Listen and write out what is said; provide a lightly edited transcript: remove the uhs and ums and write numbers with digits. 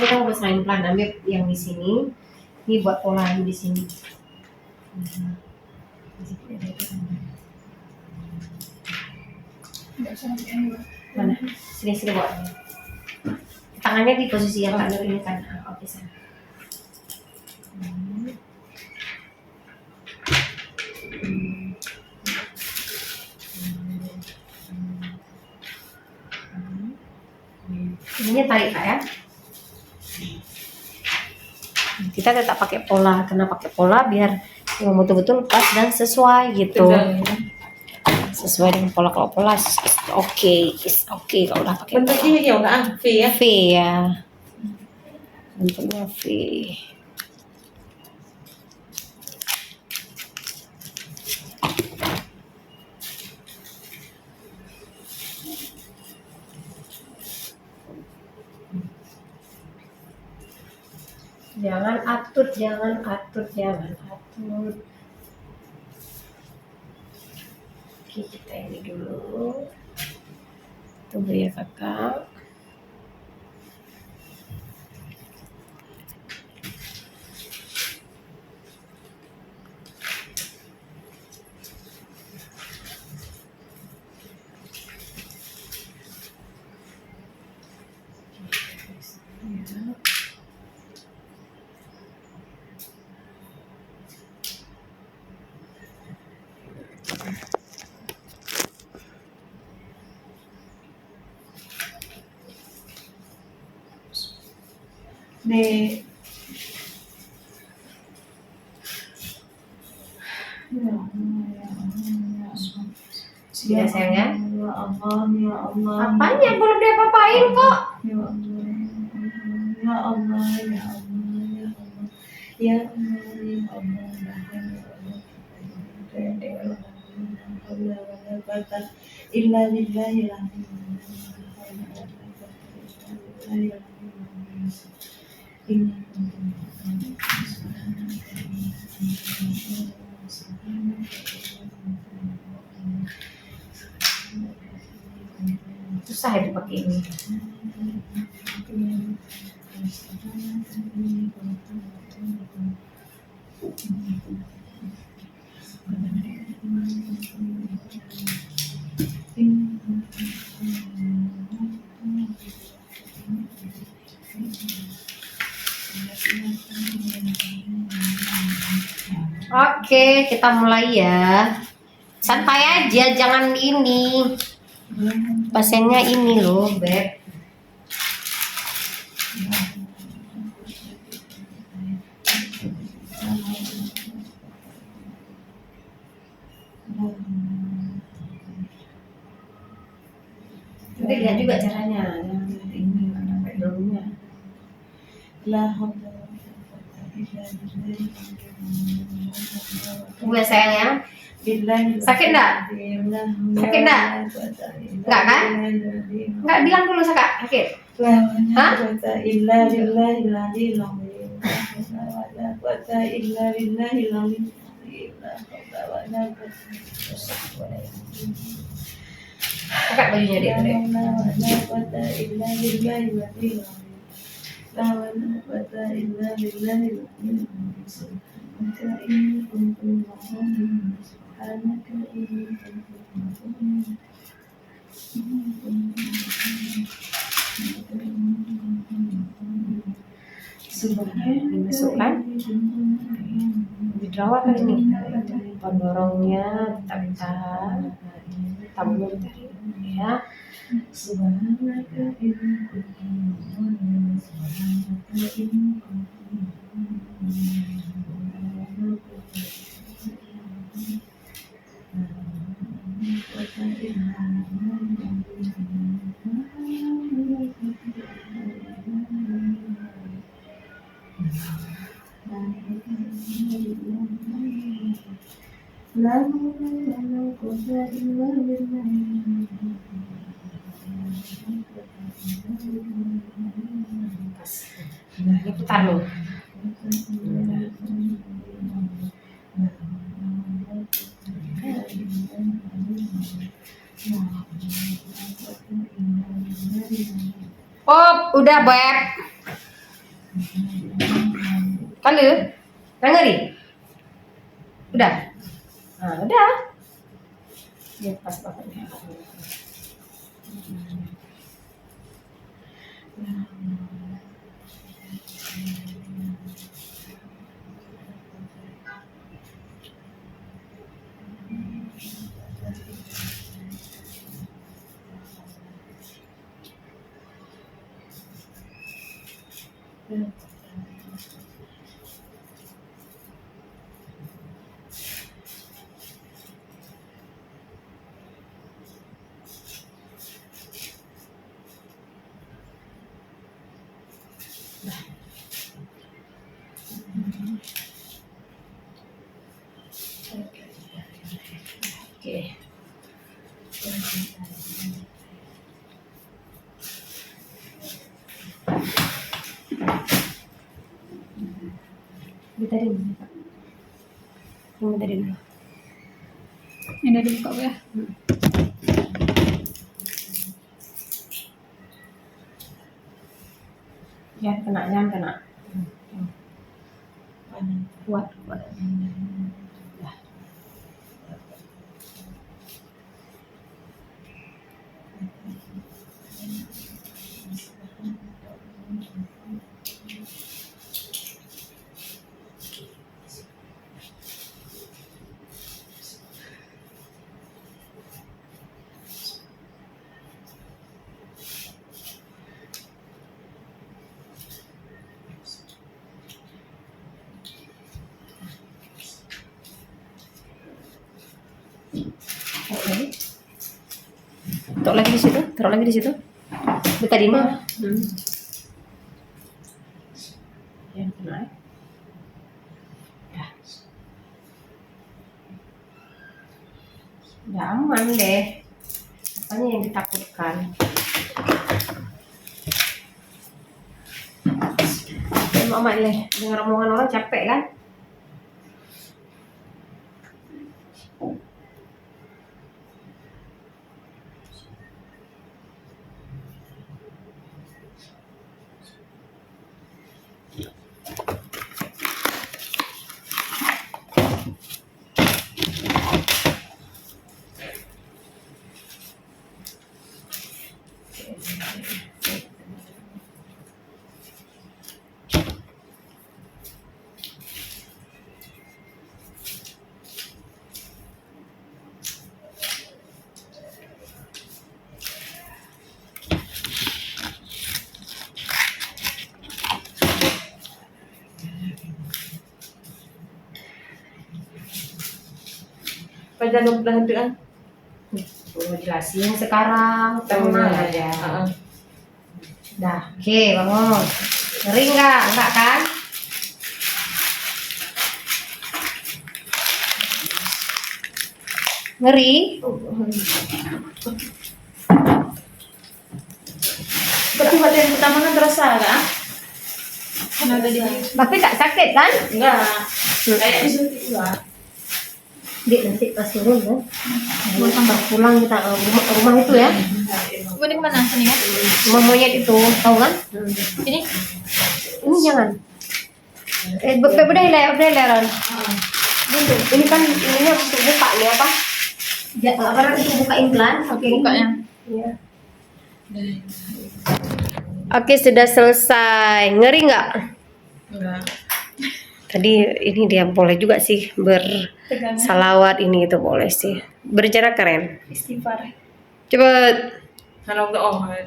kita mau selain pelan, ambil yang di sini. Ini buat pola di sini. Mana? Sini buat. Tangannya di posisi yang kanan ini kan. Oke sana. Ininya tarik Kak ya. Kita tetap pakai pola, karena pakai pola biar yang betul-betul pas dan sesuai gitu. Sesuai dengan pola. Kalau pola oke kalau udah pakai. Bentuknya ya udah V ya. V ya. Bentuknya V. Jangan atur. Oke, kita ini dulu. Tunggu ya kakak. Nih. Ya sayangnya. Ya Allah, ya Allah. Apanya belum dia papain kok? Ya Allah, ya Allah, ya Allah, ya Allah, ya Allah, ya Allah. Illa billahi Susah ya dipakai ini. Oke, kita mulai ya. Santai aja, jangan ini. Pasiennya ini loh, Beb. Nanti lihat juga caranya. Ini sampai dalamnya. Gue sayang ya. Sakit enggak? Sakit enggak? Enggak kan? Enggak, bilang dulu sakit. Hah? Kakak bajunya dia deh. Dimasukkan di drawer kan ini pendorongnya kita tabung ya. Ini putar loh. Oh, udah Beb. Kali, nggak ngeri? Udah? Nah, udah. Ya, pas banget. Oke. Ini tadi ini, Pak. Ini tadi dulu. Ini dibuka Bu ya. Ya, kena, jangan kena. Kuat, kuat. Dah. Taruh lagi di situ, taruh lagi di situ. Itu tadi mah. Ya, kena. Dah. Udah aman deh. Apanya yang ditakutkan? Mama deh, dengar omongan orang capek kan? Pada dokter itu kan. Mau jelasin sekarang, tenang aja. Dah, oke, bangun. Ngeri nggak? Enggak kan? Ngeri? Berarti pada yang pertama kan terasa kan? Karena tadi Tapi tak sakit kan? enggak. Kayak disuntik juga. Dia nanti pas turun kan? Mau tambah pulang kita rumah itu ya? Bu ini kemana? Sini ya? Rumah monyet itu, tahu kan? Ini? Ini jangan. Udah hilang. Ini kan ininya untuk buka nih apa? Ya, apa itu buka implan? Oke. Bukanya. Iya. Oke, sudah selesai. Ngeri nggak? Enggak. Tadi ini dia boleh juga sih bersalawat ini itu boleh sih. Berjarak keren. Istighfar. Cepet. Kalau enggak